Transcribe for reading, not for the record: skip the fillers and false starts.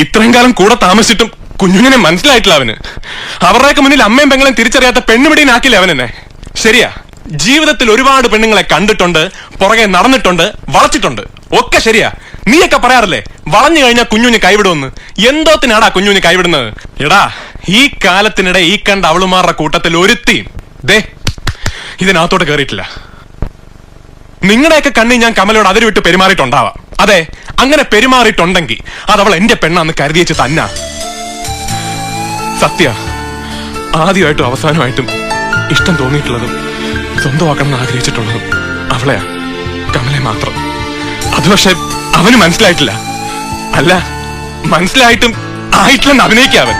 ഇത്രയും കാലം കൂടെ താമസിച്ചിട്ടും കുഞ്ഞുഞ്ഞിനെ മനസ്സിലായിട്ടില്ല അവന്. അവരുടെയൊക്കെ മുന്നിൽ അമ്മയും പെങ്ങളെയും തിരിച്ചറിയാത്ത പെണ്ണുപിടിനാക്കില്ല അവനെന്നെ. ശരിയാ, ജീവിതത്തിൽ ഒരുപാട് പെണ്ണുങ്ങളെ കണ്ടിട്ടുണ്ട്, പുറകെ നടന്നിട്ടുണ്ട്, വളച്ചിട്ടുണ്ട്, ഒക്കെ ശരിയാ. നീയൊക്കെ പറയാറില്ലേ വളഞ്ഞു കഴിഞ്ഞാൽ കുഞ്ഞുഞ്ഞ് കൈവിടുമെന്ന്. എന്തോത്തിനാടാ കുഞ്ഞുഞ്ഞ് കൈവിടുന്നത്? എടാ, ഈ കാലത്തിനിടെ ഈ കണ്ട അവളുമാരുടെ കൂട്ടത്തിൽ ഒരുത്തിയും ദേ ഇതിനകത്തോട്ട് കയറിയിട്ടില്ല. നിങ്ങളുടെയൊക്കെ കണ്ണി ഞാൻ കമലോട് അതിര് വിട്ട് പെരുമാറിയിട്ടുണ്ടാവാം. അതെ, അങ്ങനെ പെരുമാറിയിട്ടുണ്ടെങ്കിൽ അതവൾ എന്റെ പെണ്ണാന്ന് കരുതിയേച്ച് തന്നാ. സത്യ, ആദ്യമായിട്ടും അവസാനമായിട്ടും ഇഷ്ടം തോന്നിയിട്ടുള്ളതും സ്വന്തമാക്കണമെന്ന് ആഗ്രഹിച്ചിട്ടുള്ളതും അവളെയാ, കമലെ മാത്രം. അത് പക്ഷെ അവന് മനസ്സിലായിട്ടില്ല. അല്ല, മനസ്സിലായിട്ടും ആയിട്ടില്ലെന്ന് അഭിനയിക്കാവൻ.